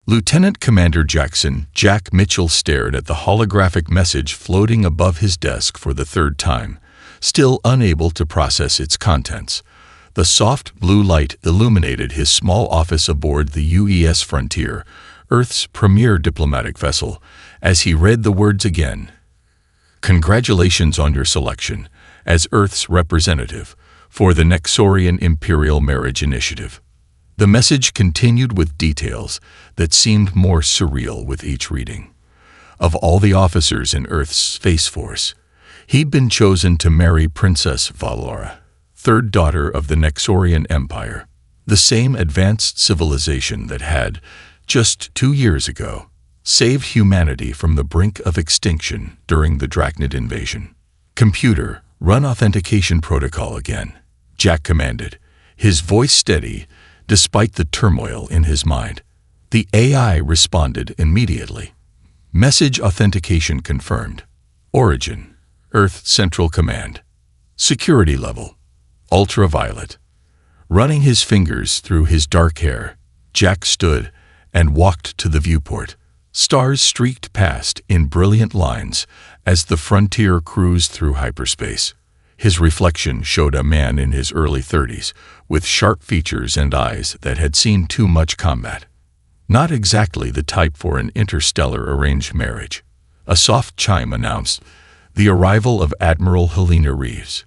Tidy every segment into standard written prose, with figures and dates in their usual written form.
Lieutenant Commander Jack Mitchell stared at the holographic message floating above his desk for the third time, still unable to process its contents. The soft blue light illuminated his small office aboard the UES Frontier, Earth's premier diplomatic vessel, as he read the words again. Congratulations on your selection as Earth's representative for the Nexorian Imperial Marriage Initiative. The message continued with details that seemed more surreal with each reading. Of all the officers in Earth's Space Force, he'd been chosen to marry Princess Valora, third daughter of the Nexorian Empire, the same advanced civilization that had, just 2 years ago, saved humanity from the brink of extinction during the Drachnid invasion. Computer, run authentication protocol again, Jack commanded, his voice steady despite the turmoil in his mind. The AI responded immediately. Message authentication confirmed. Origin, Earth Central Command. Security level, ultraviolet. Running his fingers through his dark hair, Jack stood and walked to the viewport. Stars streaked past in brilliant lines as the Frontier cruised through hyperspace. His reflection showed a man in his early 30s, with sharp features and eyes that had seen too much combat. Not exactly the type for an interstellar arranged marriage. A soft chime announced the arrival of Admiral Helena Reeves.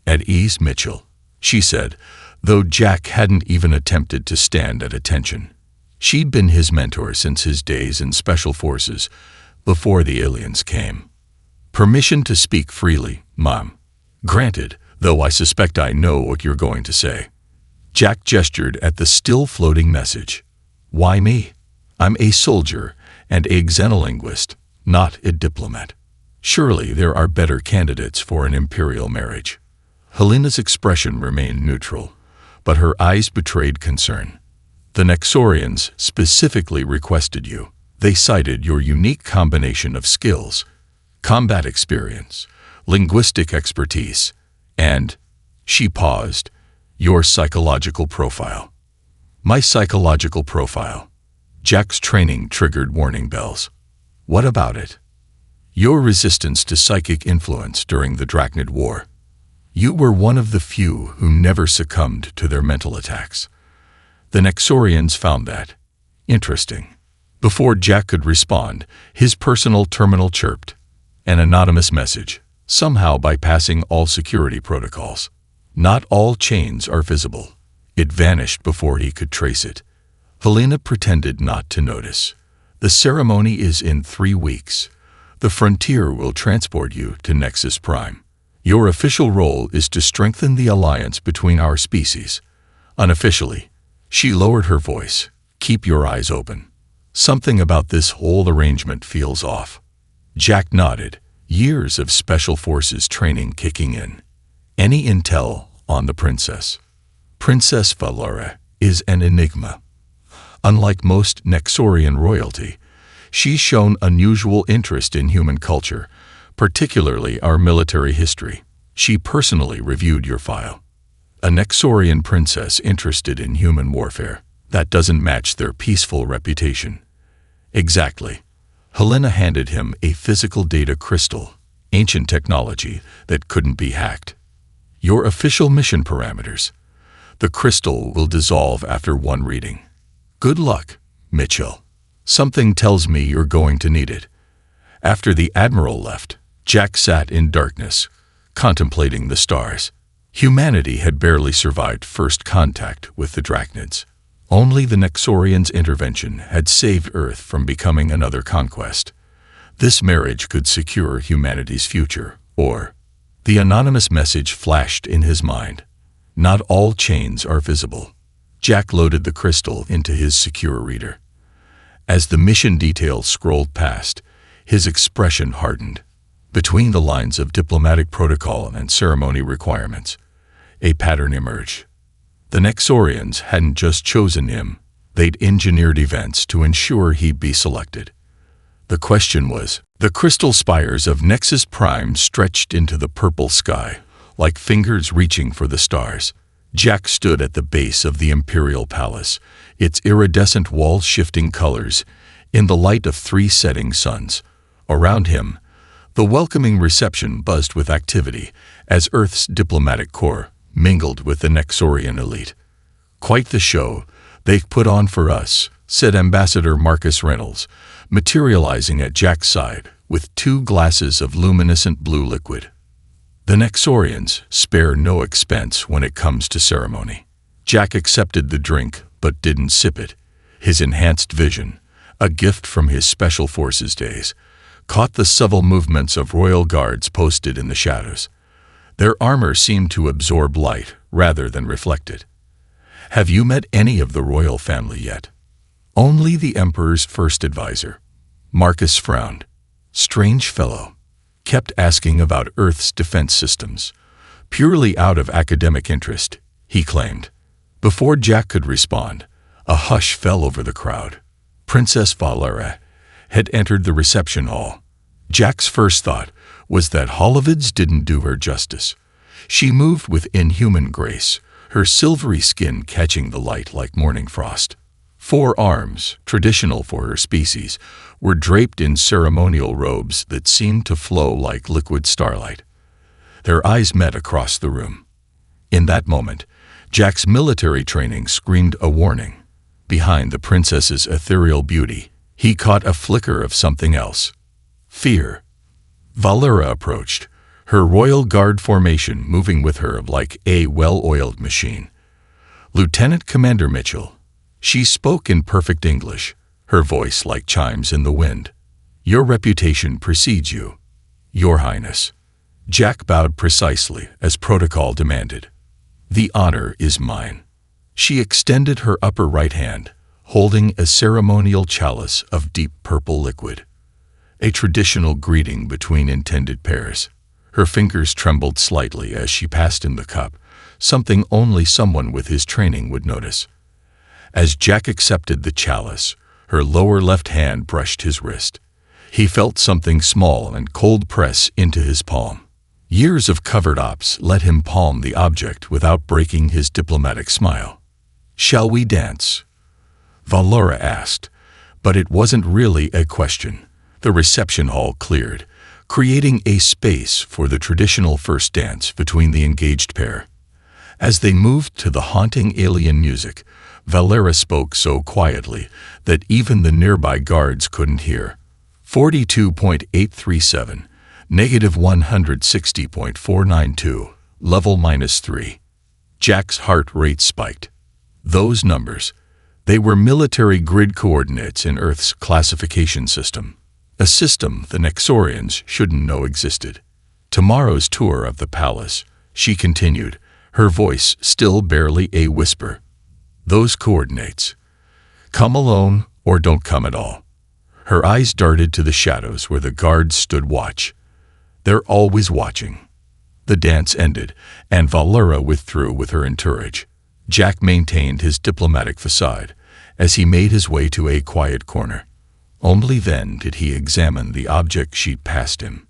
At ease, Mitchell, she said, though Jack hadn't even attempted to stand at attention. She'd been his mentor since his days in Special Forces, before the aliens came. Permission to speak freely, Mom. Granted, though I suspect I know what you're going to say. Jack gestured at the still-floating message. Why me? I'm a soldier and a xenolinguist, not a diplomat. Surely there are better candidates for an imperial marriage. Helena's expression remained neutral, but her eyes betrayed concern. The Nexorians specifically requested you. They cited your unique combination of skills, combat experience, linguistic expertise, and, she paused, your psychological profile. My psychological profile. Jack's training triggered warning bells. What about it? Your resistance to psychic influence during the Drachnid War. You were one of the few who never succumbed to their mental attacks. The Nexorians found that interesting. Before Jack could respond, his personal terminal chirped. An anonymous message, somehow bypassing all security protocols. Not all chains are visible. It vanished before he could trace it. Helena pretended not to notice. The ceremony is in 3 weeks. The Frontier will transport you to Nexus Prime. Your official role is to strengthen the alliance between our species. Unofficially, she lowered her voice. Keep your eyes open. Something about this whole arrangement feels off. Jack nodded, years of Special Forces training kicking in. Any intel on the princess? Princess Valora is an enigma. Unlike most Nexorian royalty, she's shown unusual interest in human culture, particularly our military history. She personally reviewed your file. A Nexorian princess interested in human warfare. That doesn't match their peaceful reputation. Exactly. Helena handed him a physical data crystal, ancient technology that couldn't be hacked. Your official mission parameters. The crystal will dissolve after 1 reading. Good luck, Mitchell. Something tells me you're going to need it. After the Admiral left, Jack sat in darkness, contemplating the stars. Humanity had barely survived first contact with the Drachnids. Only the Nexorians' intervention had saved Earth from becoming another conquest. This marriage could secure humanity's future, or... The anonymous message flashed in his mind. Not all chains are visible. Jack loaded the crystal into his secure reader. As the mission details scrolled past, his expression hardened. Between the lines of diplomatic protocol and ceremony requirements, a pattern emerged. The Nexorians hadn't just chosen him, they'd engineered events to ensure he'd be selected. The question was, the crystal spires of Nexus Prime stretched into the purple sky, like fingers reaching for the stars. Jack stood at the base of the Imperial Palace, its iridescent walls shifting colors in the light of 3 setting suns. Around him, the welcoming reception buzzed with activity as Earth's diplomatic corps mingled with the Nexorian elite. "Quite the show they've put on for us," said Ambassador Marcus Reynolds, materializing at Jack's side with 2 glasses of luminescent blue liquid. The Nexorians spare no expense when it comes to ceremony. Jack accepted the drink but didn't sip it. His enhanced vision, a gift from his Special Forces days, caught the subtle movements of royal guards posted in the shadows. Their armor seemed to absorb light rather than reflect it. "Have you met any of the royal family yet?" "Only the Emperor's first advisor." Marcus frowned. "Strange fellow. Kept asking about Earth's defense systems. Purely out of academic interest," he claimed. Before Jack could respond, a hush fell over the crowd. Princess Valera had entered the reception hall. Jack's first thought was that Holovids didn't do her justice. She moved with inhuman grace, her silvery skin catching the light like morning frost. 4 arms, traditional for her species, were draped in ceremonial robes that seemed to flow like liquid starlight. Their eyes met across the room. In that moment, Jack's military training screamed a warning. Behind the princess's ethereal beauty, he caught a flicker of something else. Fear. Valera approached, her royal guard formation moving with her like a well-oiled machine. "Lieutenant Commander Mitchell." She spoke in perfect English, her voice like chimes in the wind. "Your reputation precedes you, Your Highness." Jack bowed precisely as protocol demanded. "The honor is mine." She extended her upper right hand, holding a ceremonial chalice of deep purple liquid. A traditional greeting between intended pairs. Her fingers trembled slightly as she passed him the cup, something only someone with his training would notice. As Jack accepted the chalice, her lower left hand brushed his wrist. He felt something small and cold press into his palm. Years of covered ops let him palm the object without breaking his diplomatic smile. "Shall we dance?" Valera asked, but it wasn't really a question. The reception hall cleared, creating a space for the traditional first dance between the engaged pair. As they moved to the haunting alien music, Valera spoke so quietly that even the nearby guards couldn't hear. 42.837, -160.492, level -3. Jack's heart rate spiked. Those numbers, they were military grid coordinates in Earth's classification system. A system the Nexorians shouldn't know existed. "Tomorrow's tour of the palace," she continued, her voice still barely a whisper. "Those coordinates. Come alone or don't come at all." Her eyes darted to the shadows where the guards stood watch. They're always watching. The dance ended, and Valera withdrew with her entourage. Jack maintained his diplomatic facade as he made his way to a quiet corner. Only then did he examine the object sheet past him.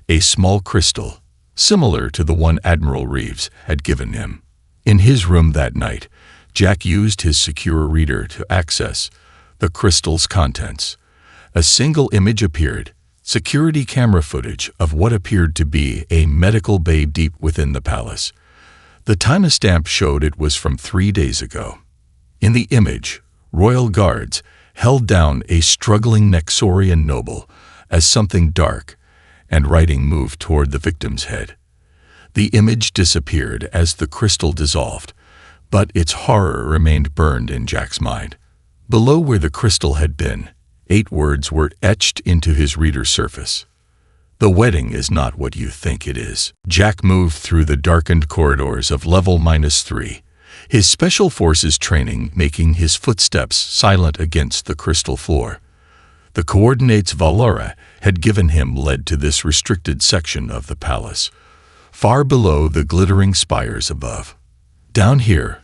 A small crystal, similar to the one Admiral Reeves had given him. In his room that night, Jack used his secure reader to access the crystal's contents. A single image appeared, security camera footage of what appeared to be a medical bay deep within the palace. The timestamp showed it was from 3 days ago. In the image, royal guards held down a struggling Nexorian noble as something dark and writing moved toward the victim's head. The image disappeared as the crystal dissolved, but its horror remained burned in Jack's mind. Below where the crystal had been, 8 words were etched into his reader's surface. "The wedding is not what you think it is." Jack moved through the darkened corridors of level -3, his special forces training making his footsteps silent against the crystal floor. The coordinates Valera had given him led to this restricted section of the palace, far below the glittering spires above. Down here,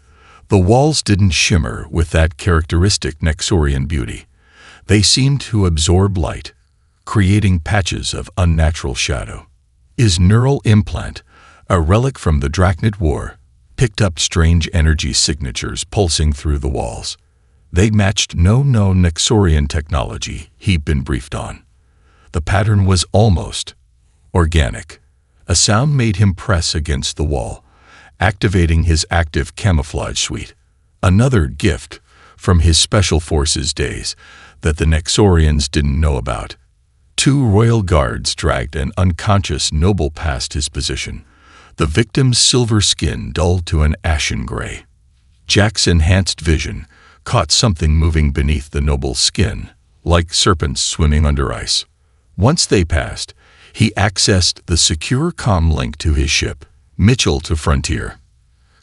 the walls didn't shimmer with that characteristic Nexorian beauty. They seemed to absorb light, creating patches of unnatural shadow. His neural implant, a relic from the Drachnid War, picked up strange energy signatures pulsing through the walls. They matched no known Nexorian technology he'd been briefed on. The pattern was almost organic. A sound made him press against the wall, activating his active camouflage suite. Another gift from his Special Forces days that the Nexorians didn't know about. 2 royal guards dragged an unconscious noble past his position, the victim's silver skin dulled to an ashen gray. Jack's enhanced vision caught something moving beneath the noble's skin, like serpents swimming under ice. Once they passed, he accessed the secure comm link to his ship, Mitchell to Frontier.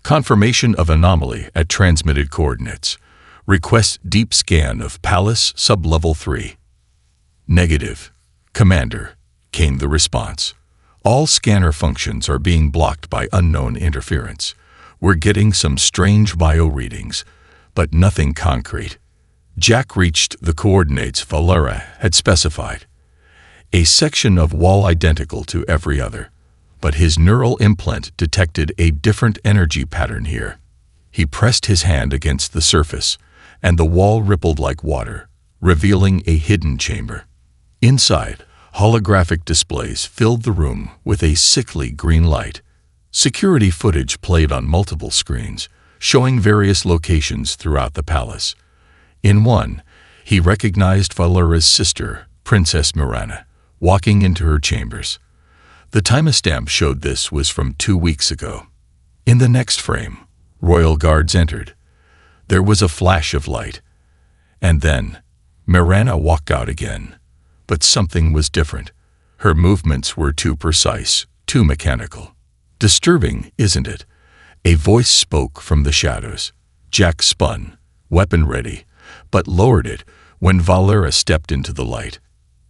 Confirmation of anomaly at transmitted coordinates. Request deep scan of Palace Sublevel 3. Negative. Commander, came the response. All scanner functions are being blocked by unknown interference. We're getting some strange bio readings, but nothing concrete. Jack reached the coordinates Valera had specified. A section of wall identical to every other, but his neural implant detected a different energy pattern here. He pressed his hand against the surface, and the wall rippled like water, revealing a hidden chamber. Inside, holographic displays filled the room with a sickly green light. Security footage played on multiple screens, showing various locations throughout the palace. In one, he recognized Valera's sister, Princess Mirana, walking into her chambers. The timestamp showed this was from 2 weeks ago. In the next frame, royal guards entered. There was a flash of light. And then, Mirana walked out again. But something was different. Her movements were too precise, too mechanical. Disturbing, isn't it? A voice spoke from the shadows. Jack spun, weapon ready, but lowered it when Valera stepped into the light.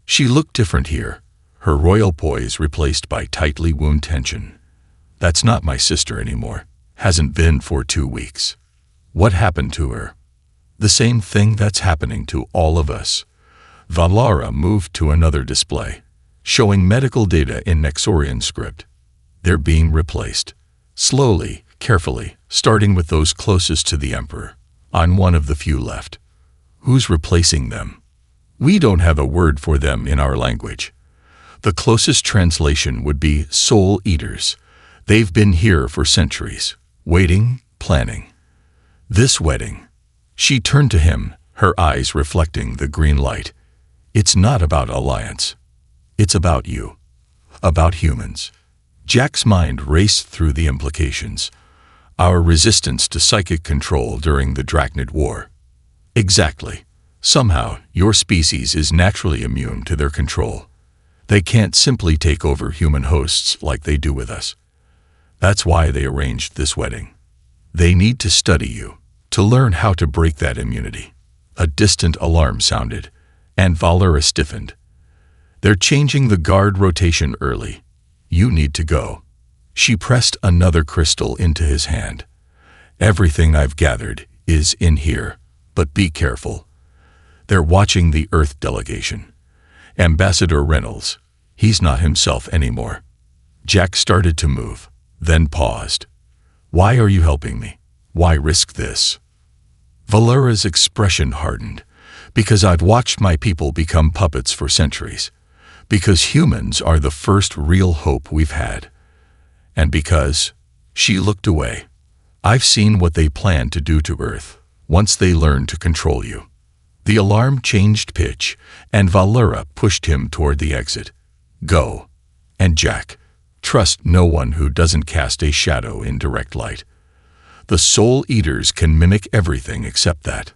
She looked different here, her royal poise replaced by tightly wound tension. That's not my sister anymore. Hasn't been for 2 weeks. What happened to her? The same thing that's happening to all of us. Valera moved to another display, showing medical data in Nexorian script. They're being replaced. Slowly, carefully, starting with those closest to the Emperor. I'm one of the few left. Who's replacing them? We don't have a word for them in our language. The closest translation would be soul eaters. They've been here for centuries, waiting, planning. This wedding. She turned to him, her eyes reflecting the green light. It's not about alliance. It's about you. About humans. Jack's mind raced through the implications. Our resistance to psychic control during the Drachnid War. Exactly. Somehow, your species is naturally immune to their control. They can't simply take over human hosts like they do with us. That's why they arranged this wedding. They need to study you, to learn how to break that immunity. A distant alarm sounded, and Valera stiffened. They're changing the guard rotation early. You need to go. She pressed another crystal into his hand. Everything I've gathered is in here, but be careful. They're watching the Earth delegation. Ambassador Reynolds, he's not himself anymore. Jack started to move, then paused. Why are you helping me? Why risk this? Valera's expression hardened. Because I've watched my people become puppets for centuries. Because humans are the first real hope we've had. And because, she looked away, I've seen what they plan to do to Earth once they learn to control you. The alarm changed pitch, and Valera pushed him toward the exit. Go. And Jack, trust no one who doesn't cast a shadow in direct light. The soul eaters can mimic everything except that.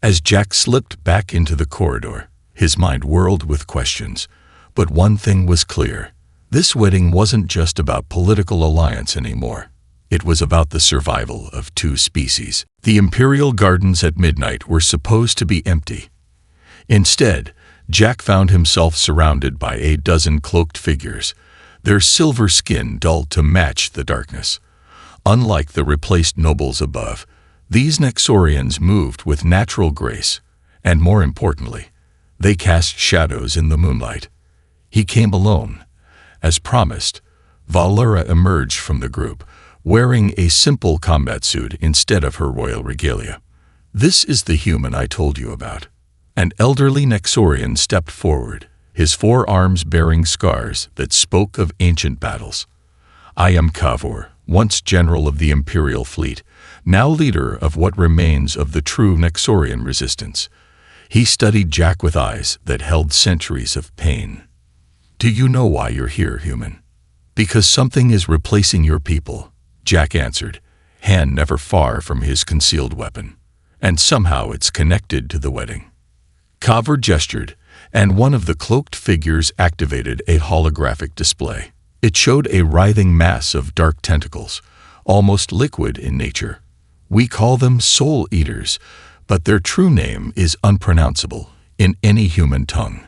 As Jack slipped back into the corridor, his mind whirled with questions. But one thing was clear. This wedding wasn't just about political alliance anymore. It was about the survival of 2 species. The Imperial Gardens at midnight were supposed to be empty. Instead, Jack found himself surrounded by a dozen cloaked figures, their silver skin dulled to match the darkness. Unlike the replaced nobles above, these Nexorians moved with natural grace, and more importantly, they cast shadows in the moonlight. He came alone. As promised, Valera emerged from the group, wearing a simple combat suit instead of her royal regalia. This is the human I told you about. An elderly Nexorian stepped forward, his forearms bearing scars that spoke of ancient battles. I am Kavor, once general of the Imperial fleet, now leader of what remains of the true Nexorian resistance. He studied Jack with eyes that held centuries of pain. Do you know why you're here, human? Because something is replacing your people, Jack answered, hand never far from his concealed weapon. And somehow it's connected to the wedding. Kavor gestured, and one of the cloaked figures activated a holographic display. It showed a writhing mass of dark tentacles, almost liquid in nature. We call them soul eaters, but their true name is unpronounceable in any human tongue.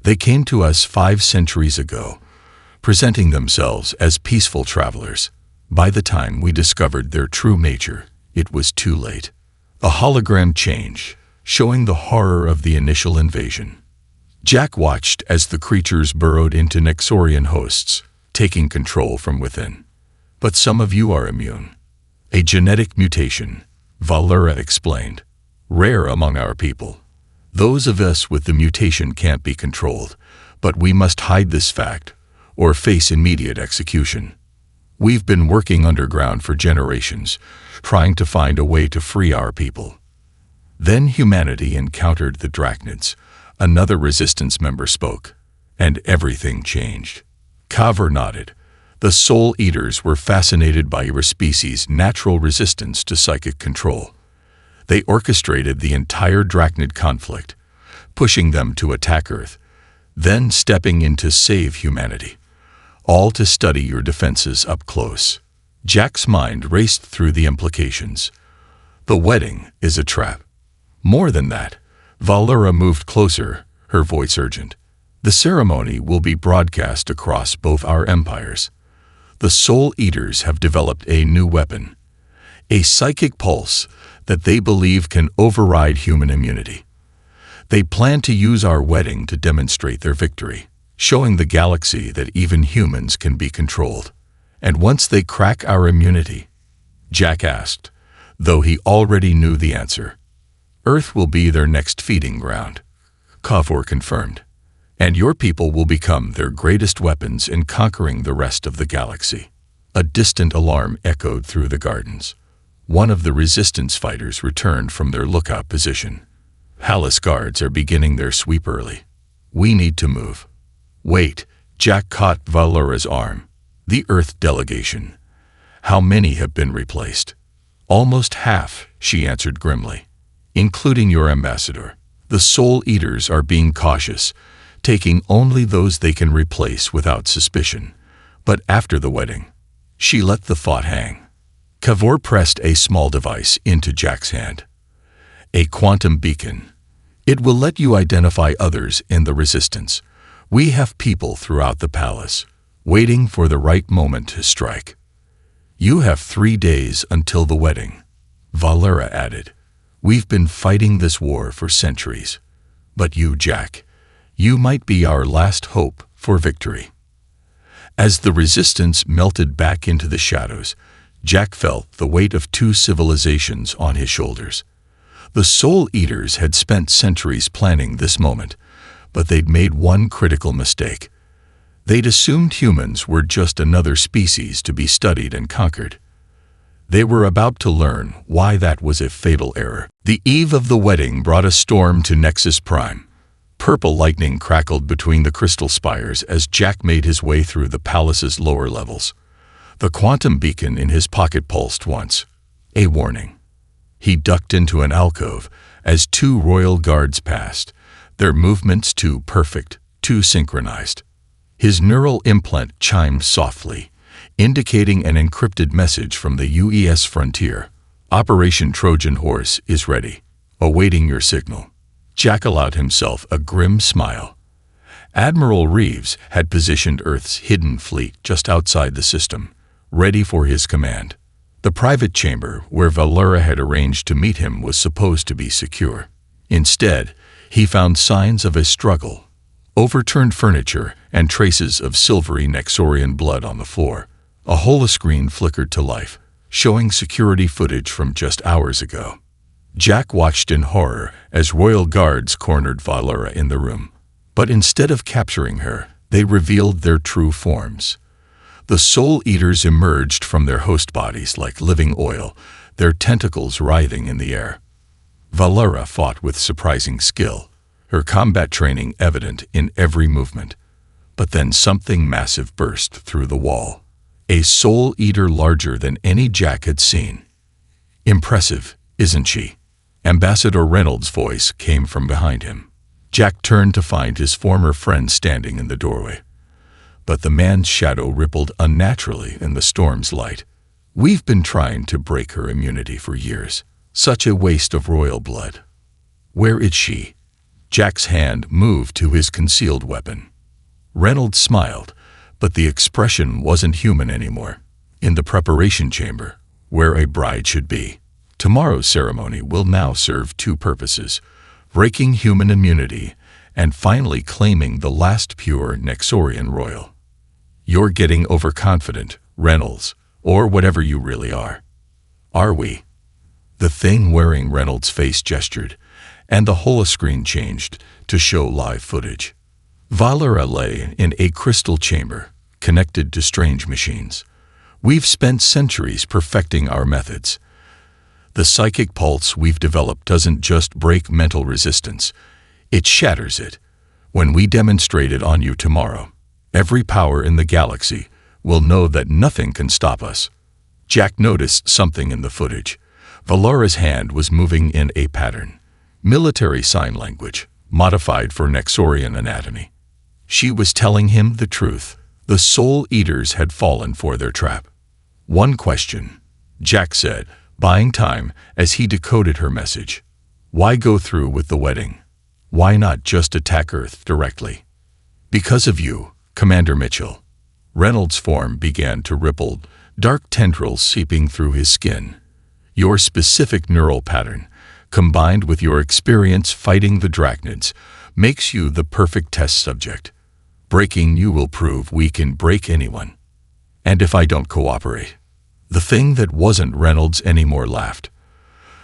They came to us 5 centuries ago, presenting themselves as peaceful travelers. By the time we discovered their true nature, it was too late. A hologram change, showing the horror of the initial invasion. Jack watched as the creatures burrowed into Nexorian hosts, taking control from within. But some of you are immune. A genetic mutation, Valera explained. Rare among our people. Those of us with the mutation can't be controlled, but we must hide this fact, or face immediate execution. We've been working underground for generations, trying to find a way to free our people. Then humanity encountered the Drachnids. Another resistance member spoke, and everything changed. Kavor nodded. The Soul Eaters were fascinated by your species' natural resistance to psychic control. They orchestrated the entire Drachnid conflict, pushing them to attack Earth, then stepping in to save humanity, all to study your defenses up close. Jack's mind raced through the implications. The wedding is a trap. More than that, Valera moved closer, her voice urgent. The ceremony will be broadcast across both our empires. The Soul Eaters have developed a new weapon, a psychic pulse that they believe can override human immunity. They plan to use our wedding to demonstrate their victory, showing the galaxy that even humans can be controlled. And once they crack our immunity, Jack asked, though he already knew the answer, Earth will be their next feeding ground. Kavor confirmed. And your people will become their greatest weapons in conquering the rest of the galaxy. A distant alarm echoed through the gardens. One of the resistance fighters returned from their lookout position. Palace guards are beginning their sweep early. We need to move. Wait, Jack caught Valera's arm. The Earth delegation. How many have been replaced? Almost half, she answered grimly, including your ambassador. The Soul Eaters are being cautious, taking only those they can replace without suspicion. But after the wedding, she let the thought hang. Kavor pressed a small device into Jack's hand. A quantum beacon. It will let you identify others in the resistance. We have people throughout the palace, waiting for the right moment to strike. You have 3 days until the wedding, Valera added. We've been fighting this war for centuries. But you, Jack, you might be our last hope for victory. As the resistance melted back into the shadows, Jack felt the weight of 2 civilizations on his shoulders. The Soul Eaters had spent centuries planning this moment, but they'd made one critical mistake. They'd assumed humans were just another species to be studied and conquered. They were about to learn why that was a fatal error. The eve of the wedding brought a storm to Nexus Prime. Purple lightning crackled between the crystal spires as Jack made his way through the palace's lower levels. The quantum beacon in his pocket pulsed once. A warning. He ducked into an alcove as 2 royal guards passed, their movements too perfect, too synchronized. His neural implant chimed softly, indicating an encrypted message from the UES frontier. Operation Trojan Horse is ready, awaiting your signal. Jack allowed himself a grim smile. Admiral Reeves had positioned Earth's hidden fleet just outside the system, ready for his command. The private chamber where Valera had arranged to meet him was supposed to be secure. Instead, he found signs of a struggle, overturned furniture and traces of silvery Nexorian blood on the floor. A holoscreen flickered to life, showing security footage from just hours ago. Jack watched in horror as royal guards cornered Valera in the room. But instead of capturing her, they revealed their true forms. The Soul Eaters emerged from their host bodies like living oil, their tentacles writhing in the air. Valera fought with surprising skill, her combat training evident in every movement. But then something massive burst through the wall. A Soul Eater larger than any Jack had seen. "Impressive, isn't she?" Ambassador Reynolds' voice came from behind him. Jack turned to find his former friend standing in the doorway. But the man's shadow rippled unnaturally in the storm's light. "We've been trying to break her immunity for years. Such a waste of royal blood. Where is she?" Jack's hand moved to his concealed weapon. Reynolds smiled, but the expression wasn't human anymore. "In the preparation chamber, where a bride should be. Tomorrow's ceremony will now serve two purposes: breaking human immunity and finally claiming the last pure Nexorian royal." "You're getting overconfident, Reynolds, or whatever you really are." "Are we?" The thing wearing Reynolds' face gestured, and the holoscreen changed to show live footage. Valera lay in a crystal chamber, connected to strange machines. "We've spent centuries perfecting our methods. The psychic pulse we've developed doesn't just break mental resistance, it shatters it. When we demonstrate it on you tomorrow, every power in the galaxy will know that nothing can stop us." Jack noticed something in the footage. Valera's hand was moving in a pattern. Military sign language, modified for Nexorian anatomy. She was telling him the truth. The Soul Eaters had fallen for their trap. "One question," Jack said, buying time as he decoded her message. "Why go through with the wedding? Why not just attack Earth directly?" "Because of you, Commander Mitchell." Reynolds' form began to ripple, dark tendrils seeping through his skin. "Your specific neural pattern, combined with your experience fighting the Drachnids, makes you the perfect test subject. Breaking you will prove we can break anyone. And if I don't cooperate?" The thing that wasn't Reynolds anymore laughed.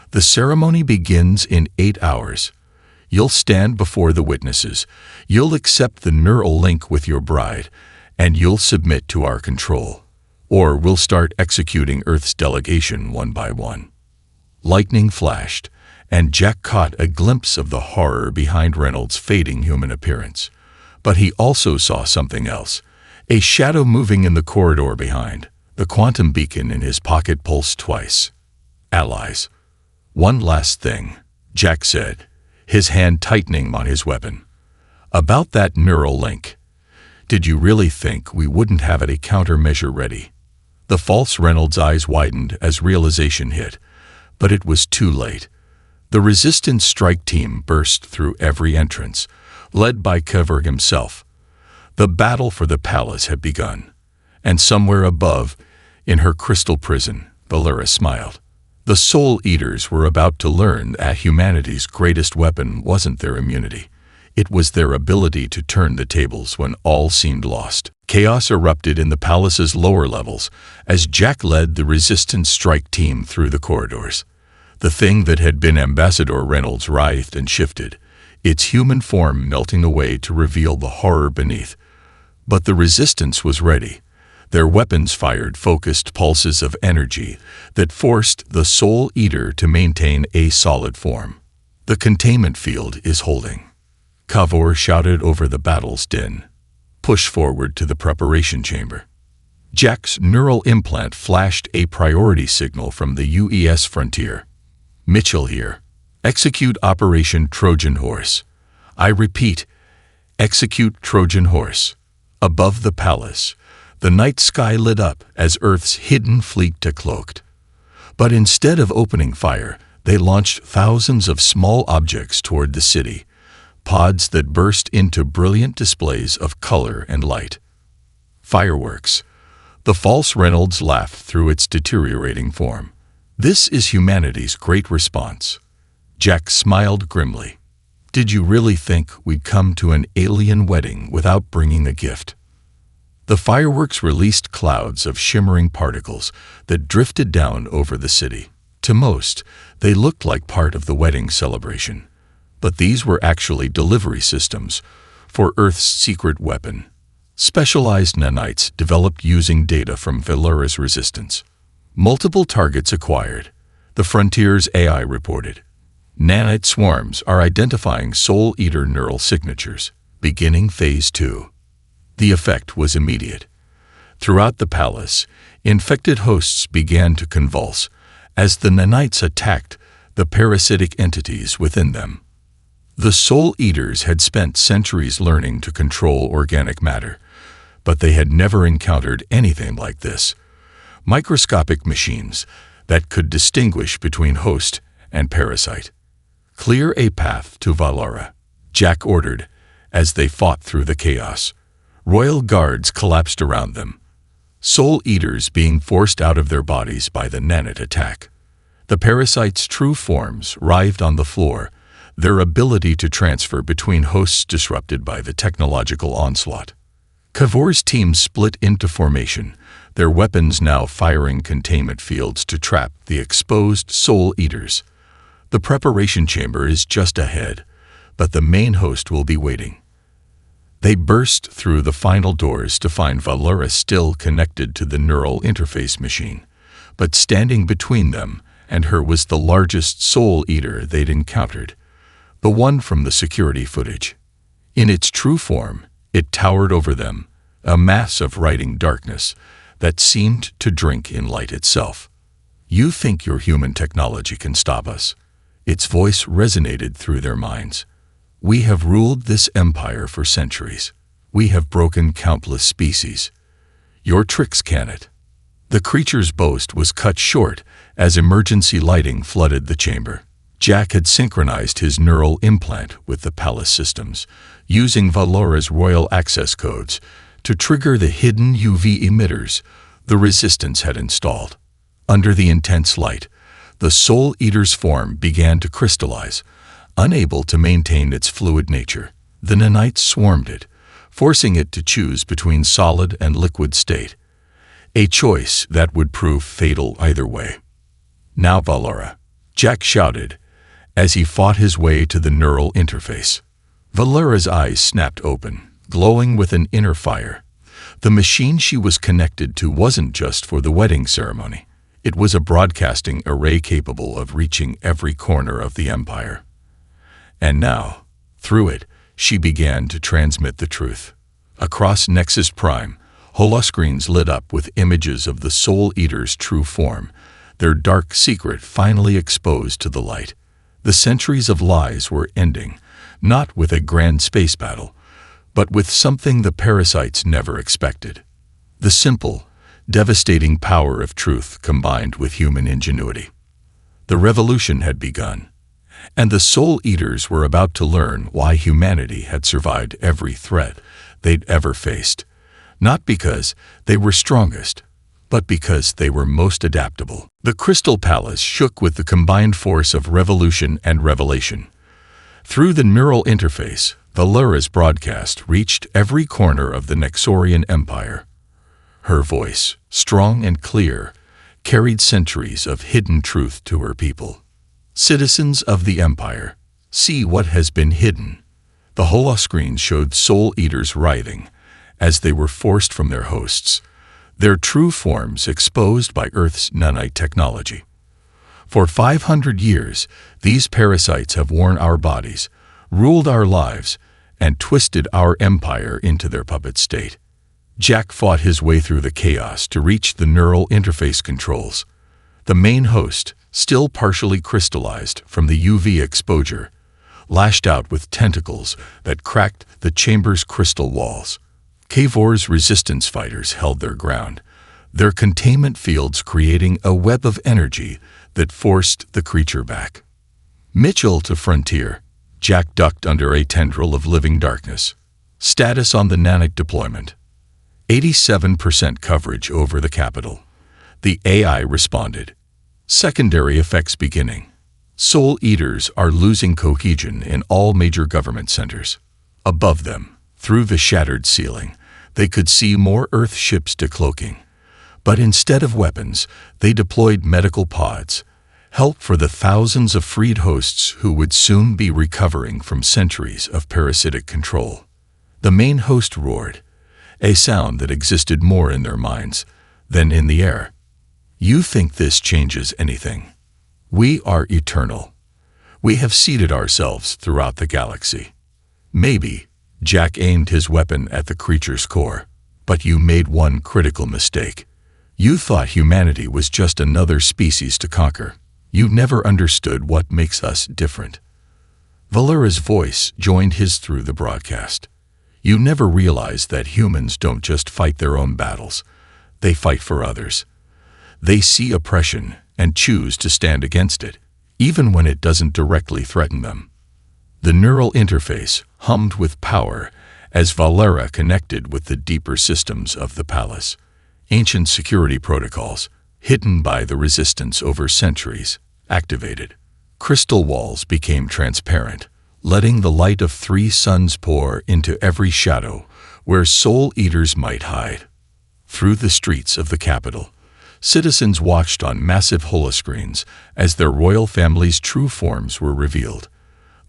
"The ceremony begins in 8 hours. You'll stand before the witnesses, you'll accept the neural link with your bride, and you'll submit to our control. Or we'll start executing Earth's delegation one by one." Lightning flashed, and Jack caught a glimpse of the horror behind Reynolds' fading human appearance. But he also saw something else, a shadow moving in the corridor behind. The quantum beacon in his pocket pulsed twice. "Allies." "One last thing," Jack said, his hand tightening on his weapon. "About that neural link. Did you really think we wouldn't have a countermeasure ready?" The false Reynolds' eyes widened as realization hit, but it was too late. The resistance strike team burst through every entrance, led by Kever himself. The battle for the palace had begun, and somewhere above, in her crystal prison, Valera smiled. The Soul Eaters were about to learn that humanity's greatest weapon wasn't their immunity. It was their ability to turn the tables when all seemed lost. Chaos erupted in the palace's lower levels as Jack led the resistance strike team through the corridors. The thing that had been Ambassador Reynolds writhed and shifted, its human form melting away to reveal the horror beneath. But the resistance was ready. Their weapons fired focused pulses of energy that forced the Soul Eater to maintain a solid form. "The containment field is holding," Kavor shouted over the battle's din. "Push forward to the preparation chamber." Jack's neural implant flashed a priority signal from the UES frontier. "Mitchell here. Execute Operation Trojan Horse. I repeat, execute Trojan Horse." Above the palace, the night sky lit up as Earth's hidden fleet decloaked. But instead of opening fire, they launched thousands of small objects toward the city, pods that burst into brilliant displays of color and light. "Fireworks." The false Reynolds laughed through its deteriorating form. "This is humanity's great response." Jack smiled grimly. "Did you really think we'd come to an alien wedding without bringing a gift?" The fireworks released clouds of shimmering particles that drifted down over the city. To most, They looked like part of the wedding celebration, but these were actually delivery systems for Earth's secret weapon, specialized nanites developed using data from Valera's resistance. Multiple targets acquired, the Frontier's AI reported. Nanite swarms are identifying Soul Eater neural signatures, beginning Phase 2. The effect was immediate. Throughout the palace, infected hosts began to convulse as the nanites attacked the parasitic entities within them. The Soul Eaters had spent centuries learning to control organic matter, but they had never encountered anything like this. Microscopic machines that could distinguish between host and parasite. "Clear a path to Valera," Jack ordered as they fought through the chaos. Royal guards collapsed around them, Soul Eaters being forced out of their bodies by the nanite attack. The parasites' true forms writhed on the floor, their ability to transfer between hosts disrupted by the technological onslaught. Kavor's team split into formation, their weapons now firing containment fields to trap the exposed Soul Eaters. The preparation chamber is just ahead, but the main host will be waiting. They burst through the final doors to find Valera still connected to the neural interface machine, but standing between them and her was the largest Soul Eater they'd encountered, the one from the security footage. In its true form, it towered over them, a mass of writing darkness that seemed to drink in light itself. "You think your human technology can stop us?" Its voice resonated through their minds. "We have ruled this empire for centuries. We have broken countless species. Your tricks can't." The creature's boast was cut short as emergency lighting flooded the chamber. Jack had synchronized his neural implant with the palace systems, using Valera's royal access codes to trigger the hidden UV emitters the resistance had installed. Under the intense light, the Soul Eater's form began to crystallize, unable to maintain its fluid nature. The nanites swarmed it, forcing it to choose between solid and liquid state, a choice that would prove fatal either way. "Now, Valera," Jack shouted as he fought his way to the neural interface. Valera's eyes snapped open, glowing with an inner fire. The machine she was connected to wasn't just for the wedding ceremony. It was a broadcasting array capable of reaching every corner of the empire. And now, through it, she began to transmit the truth. Across Nexus Prime, holoscreens lit up with images of the Soul Eater's true form, their dark secret finally exposed to the light. The centuries of lies were ending, not with a grand space battle, but with something the parasites never expected. The simple, devastating power of truth combined with human ingenuity. The revolution had begun, and the Soul Eaters were about to learn why humanity had survived every threat they'd ever faced, not because they were strongest, but because they were most adaptable. The Crystal Palace shook with the combined force of revolution and revelation. Through the neural interface, Valera's broadcast reached every corner of the Nexorian Empire. Her voice, strong and clear, carried centuries of hidden truth to her people. "Citizens of the Empire, see what has been hidden." The holoscreen showed Soul Eaters writhing as they were forced from their hosts, their true forms exposed by Earth's nanite technology. For 500 years, these parasites have worn our bodies, ruled our lives, and twisted our empire into their puppet state. Jack fought his way through the chaos to reach the neural interface controls. The main host, still partially crystallized from the UV exposure, lashed out with tentacles that cracked the chamber's crystal walls. Kavor's resistance fighters held their ground, their containment fields creating a web of energy that forced the creature back. Mitchell to Frontier, Jack ducked under a tendril of living darkness. Status on the nanite deployment: 87% coverage over the capital. The AI responded. Secondary effects beginning. Soul Eaters are losing cohesion in all major government centers. Above them, through the shattered ceiling, they could see more Earth ships decloaking. But instead of weapons, they deployed medical pods, help for the thousands of freed hosts who would soon be recovering from centuries of parasitic control. The main host roared, a sound that existed more in their minds than in the air. You think this changes anything? We are eternal. We have seeded ourselves throughout the galaxy. Maybe. Jack aimed his weapon at the creature's core. But you made one critical mistake. You thought humanity was just another species to conquer. You never understood what makes us different. Valera's voice joined his through the broadcast. You never realized that humans don't just fight their own battles. They fight for others. They see oppression and choose to stand against it, even when it doesn't directly threaten them. The neural interface hummed with power as Valera connected with the deeper systems of the palace. Ancient security protocols, hidden by the resistance over centuries, activated. Crystal walls became transparent, letting the light of 3 suns pour into every shadow where soul eaters might hide. Through the streets of the capital, citizens watched on massive holoscreens as their royal family's true forms were revealed.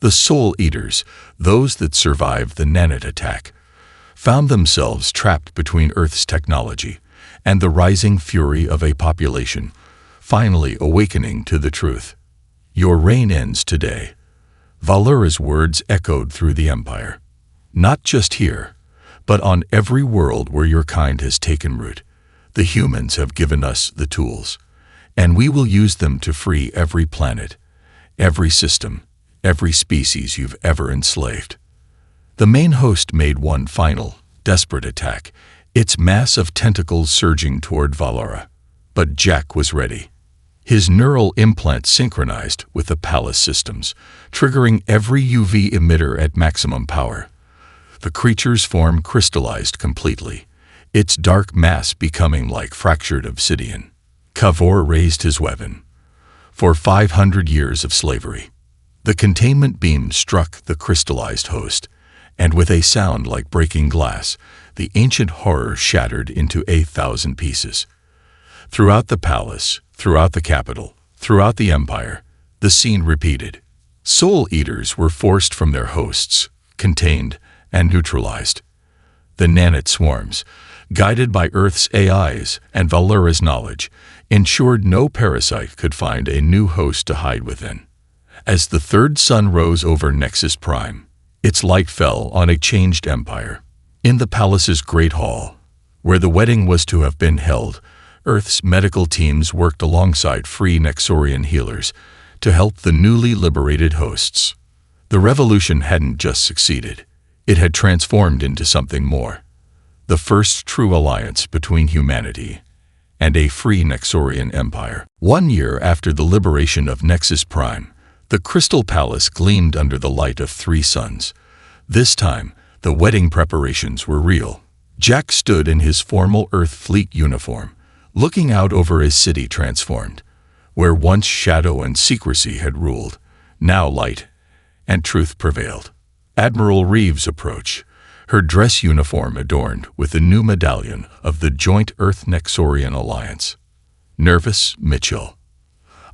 The Soul Eaters, those that survived the Nanite attack, found themselves trapped between Earth's technology and the rising fury of a population, finally awakening to the truth. Your reign ends today. Valera's words echoed through the Empire. Not just here, but on every world where your kind has taken root. The humans have given us the tools, and we will use them to free every planet, every system, every species you've ever enslaved. The main host made one final, desperate attack, its mass of tentacles surging toward Valera. But Jack was ready. His neural implant synchronized with the palace systems, triggering every UV emitter at maximum power. The creature's form crystallized completely, its dark mass becoming like fractured obsidian. Cavor raised his weapon. For 500 years of slavery, the containment beam struck the crystallized host, and with a sound like breaking glass, the ancient horror shattered into 1,000 pieces. Throughout the palace, throughout the capital, throughout the empire, the scene repeated. Soul Eaters were forced from their hosts, contained and neutralized. The nanite swarms, guided by Earth's AIs and Valera's knowledge, ensured no parasite could find a new host to hide within. As the third sun rose over Nexus Prime, its light fell on a changed empire. In the palace's great hall, where the wedding was to have been held, Earth's medical teams worked alongside free Nexorian healers to help the newly liberated hosts. The revolution hadn't just succeeded, it had transformed into something more. The first true alliance between humanity and a free Nexorian empire. 1 year after the liberation of Nexus Prime, the Crystal Palace gleamed under the light of 3 suns. This time, the wedding preparations were real. Jack stood in his formal Earth Fleet uniform, looking out over a city transformed. Where once shadow and secrecy had ruled, now light and truth prevailed. Admiral Reeves approached, her dress uniform adorned with the new medallion of the Joint Earth-Nexorian Alliance. Nervous, Mitchell.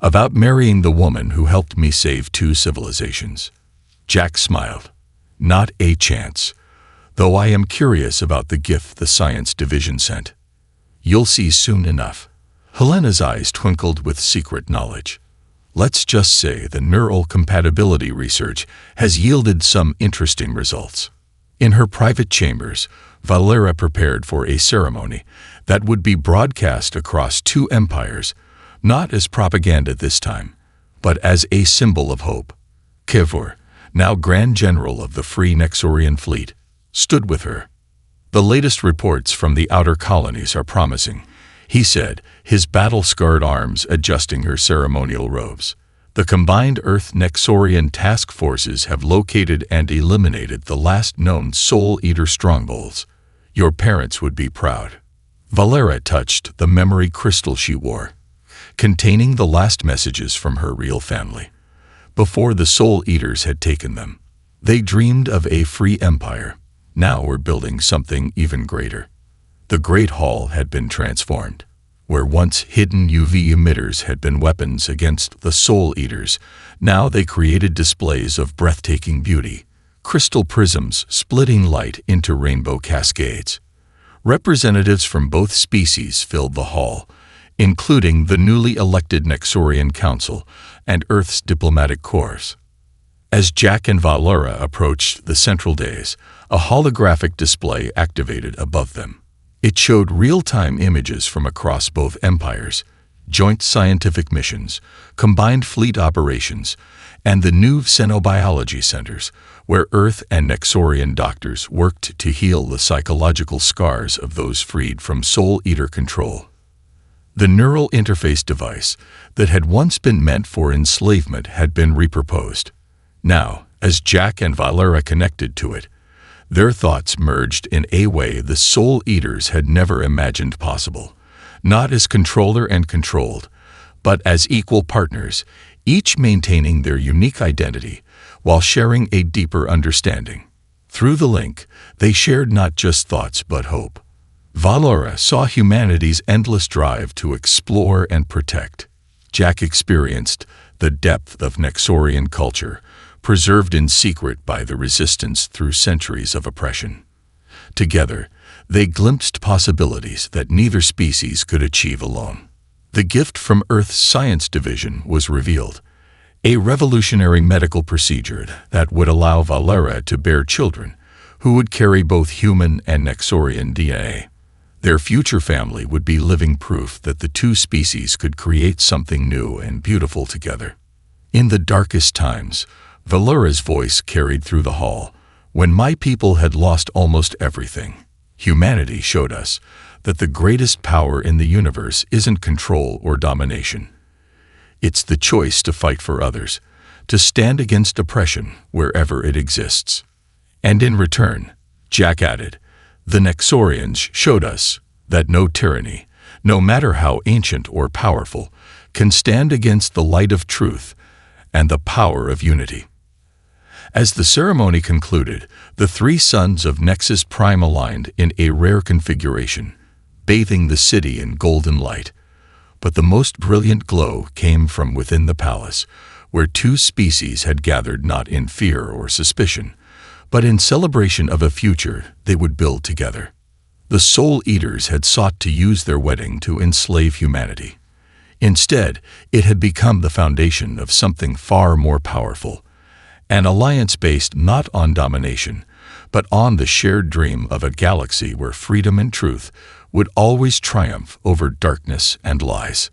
About marrying the woman who helped me save 2 civilizations. Jack smiled. Not a chance, though I am curious about the gift the science division sent. You'll see soon enough. Helena's eyes twinkled with secret knowledge. Let's just say the neural compatibility research has yielded some interesting results. In her private chambers, Valera prepared for a ceremony that would be broadcast across 2 empires, not as propaganda this time, but as a symbol of hope. Cavor, now Grand General of the Free Nexorian Fleet, stood with her. The latest reports from the outer colonies are promising, he said, his battle-scarred arms adjusting her ceremonial robes. The combined Earth-Nexorian task forces have located and eliminated the last known Soul Eater strongholds. Your parents would be proud. Valera touched the memory crystal she wore, containing the last messages from her real family. Before the Soul Eaters had taken them, they dreamed of a free empire. Now we're building something even greater. The Great Hall had been transformed. Where once hidden UV emitters had been weapons against the Soul Eaters, now they created displays of breathtaking beauty, crystal prisms splitting light into rainbow cascades. Representatives from both species filled the hall, including the newly elected Nexorian Council and Earth's diplomatic corps. As Jack and Valera approached the central dais, a holographic display activated above them. It showed real-time images from across both empires, joint scientific missions, combined fleet operations, and the new xenobiology centers, where Earth and Nexorian doctors worked to heal the psychological scars of those freed from Soul Eater control. The neural interface device that had once been meant for enslavement had been repurposed. Now, as Jack and Valera connected to it, their thoughts merged in a way the Soul Eaters had never imagined possible, not as controller and controlled, but as equal partners, each maintaining their unique identity while sharing a deeper understanding. Through the link, they shared not just thoughts but hope. Valera saw humanity's endless drive to explore and protect. Jack experienced the depth of Nexorian culture, preserved in secret by the resistance through centuries of oppression. Together, they glimpsed possibilities that neither species could achieve alone. The gift from Earth's Science Division was revealed, a revolutionary medical procedure that would allow Valera to bear children who would carry both human and Nexorian DNA. Their future family would be living proof that the two species could create something new and beautiful together. In the darkest times, Valera's voice carried through the hall. When my people had lost almost everything, humanity showed us that the greatest power in the universe isn't control or domination. It's the choice to fight for others, to stand against oppression wherever it exists. And in return, Jack added, the Nexorians showed us that no tyranny, no matter how ancient or powerful, can stand against the light of truth and the power of unity. As the ceremony concluded, the three sons of Nexus Prime aligned in a rare configuration, bathing the city in golden light. But the most brilliant glow came from within the palace, where two species had gathered not in fear or suspicion, but in celebration of a future they would build together. The Soul Eaters had sought to use their wedding to enslave humanity. Instead, it had become the foundation of something far more powerful, an alliance based not on domination, but on the shared dream of a galaxy where freedom and truth would always triumph over darkness and lies.